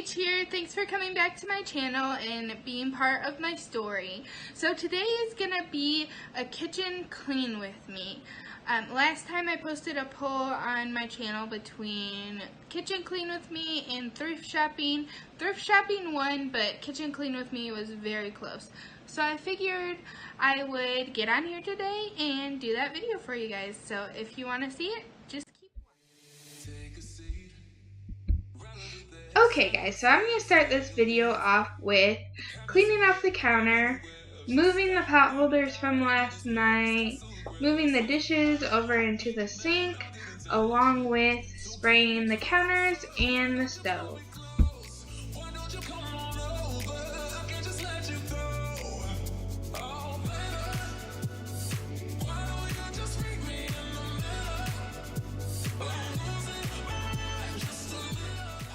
Paige here. Thanks for coming back to my channel and being part of my story. So today is gonna be a kitchen clean with me. Last time I posted a poll on my channel between kitchen clean with me and thrift shopping. Thrift shopping won, but kitchen clean with me was very close. So I figured I would get on here today and do that video for you guys. So if you want to see it, just keep watching. Okay guys, so I'm going to start this video off with cleaning off the counter, moving the pot holders from last night, moving the dishes over into the sink, along with spraying the counters and the stove.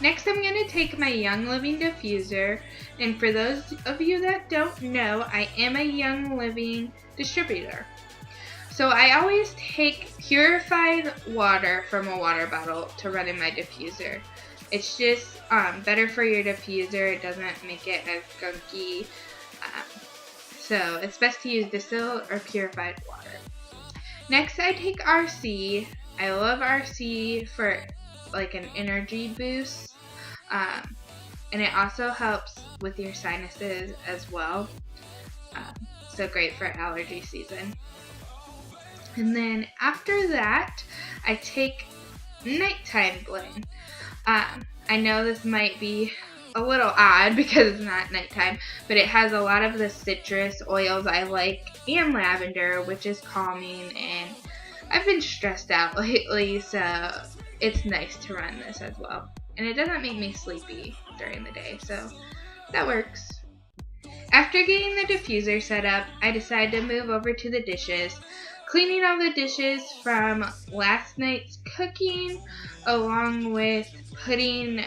Next, I'm going to take my Young Living diffuser, and for those of you that don't know, I am a Young Living distributor. So I always take purified water from a water bottle to run in my diffuser. It's just better for your diffuser. It doesn't make it as gunky. So it's best to use distilled or purified water. Next, I take RC. I love RC for like an energy boost. And it also helps with your sinuses as well. So great for allergy season. And then after that, I take Nighttime Blend. I know this might be a little odd because it's not nighttime, but it has a lot of the citrus oils I like and lavender, which is calming, and I've been stressed out lately, so it's nice to run this as well. And it doesn't make me sleepy during the day, so that works. After getting the diffuser set up, I decided to move over to the dishes, cleaning all the dishes from last night's cooking, along with putting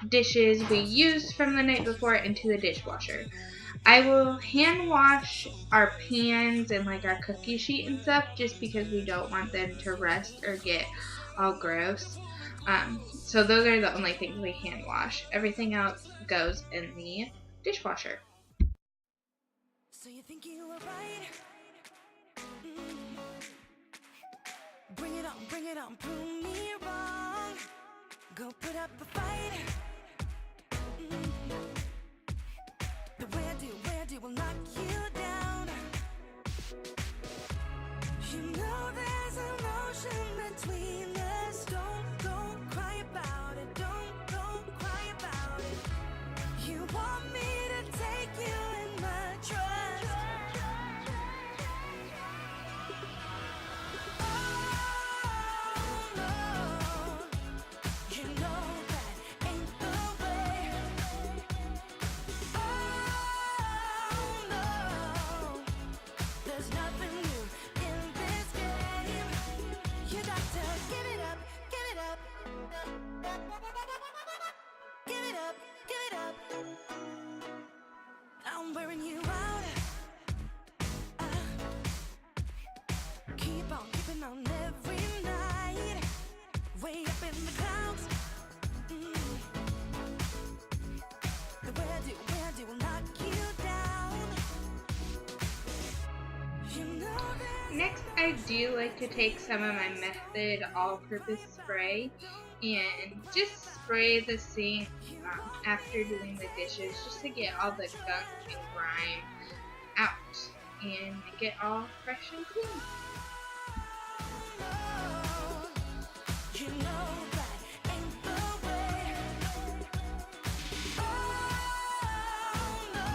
dishes we used from the night before into the dishwasher. I will hand wash our pans and like our cookie sheet and stuff just because we don't want them to rust or get all gross. So those are the only things we hand wash. Everything else goes in the dishwasher. So you think you were right? Bring it on, prove me wrong. Go put up a fight. The way I do will knock you down. You know there's an ocean between us. Don't cry about it. Don't cry about it. You want me to take you in my trust. Oh no, you know that ain't the way. Oh no, there's nothing new in this game. You got to give it up, give it up. Give it up, give it up. I'm wearing you out. Keep on keeping on every night. Way up in the clouds. The way I do will knock you down. You know that. Next, I do like to take some of my Method all-purpose spray and just spray the sink after doing the dishes just to get all the gunk and grime out and make it all fresh and clean. You know that ain't the way. Oh no,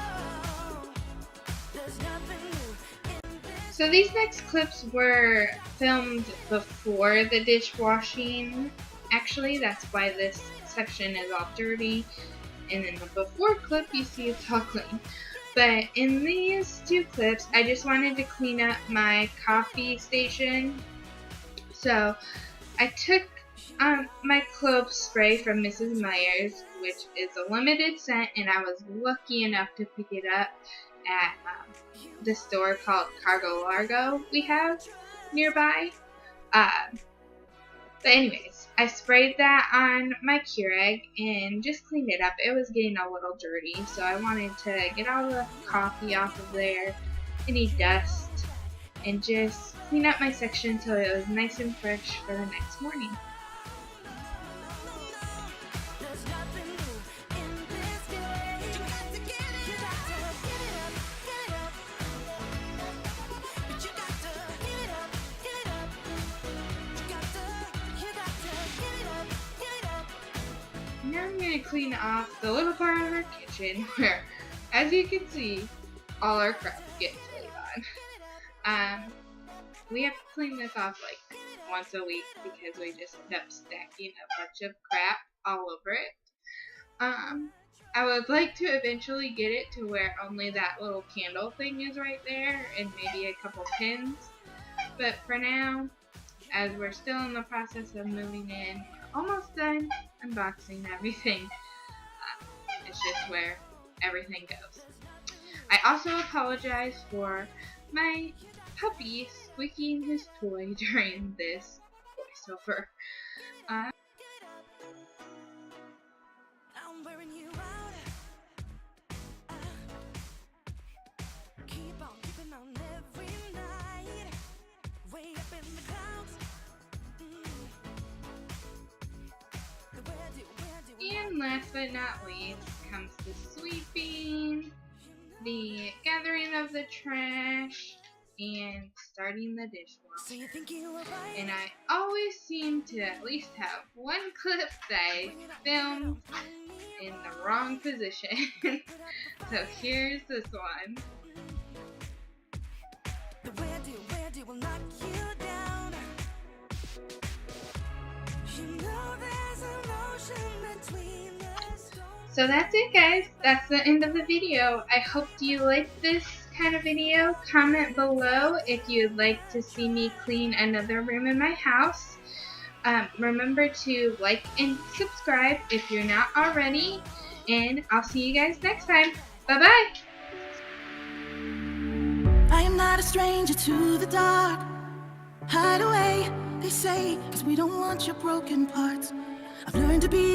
there's nothing new in this. So these next clips were filmed before the dishwashing. Actually, that's why this section is all dirty. And in the before clip, you see it's all clean. But in these two clips, I just wanted to clean up my coffee station. So I took my clove spray from Mrs. Meyer's, which is a limited scent, and I was lucky enough to pick it up at the store called Cargo Largo we have nearby. But anyways, I sprayed that on my Keurig and just cleaned it up. It was getting a little dirty, so I wanted to get all the coffee off of there, any dust, and just clean up my section so it was nice and fresh for the next morning. There's nothing new in this game. You got to get it. You got to get it up, get it up. But you got to get it up, get it up. You got to get it up, get it up. Now I'm going to clean off the little part of our kitchen where, as you can see, all our crap gets laid on. We have to clean this off like once a week because we just end up stacking a bunch of crap all over it. I would like to eventually get it to where only that little candle thing is right there and maybe a couple pins. But for now, as we're still in the process of moving in, we're almost done unboxing everything. It's just where everything goes. I also apologize for my puppy squeaking his toy during this voiceover. I'm wearing you out. Keep on keeping on every night. Way up in the clouds. And last but not least comes the sweeping, the gathering of the trash, and starting the dishwasher. So you think you were right? And I always seem to at least have one clip that I filmed in the wrong position. So here's this one. The where do will knock you down. You know there's an ocean between us. So that's it, guys. That's the end of the video. I hope you liked this kind of video. Comment below if you'd like to see me clean another room in my house. Remember to like and subscribe if you're not already. And I'll see you guys next time. Bye-bye. I am not a stranger to the dark. Hide away, they say, 'cause we don't want your broken parts. I've learned to be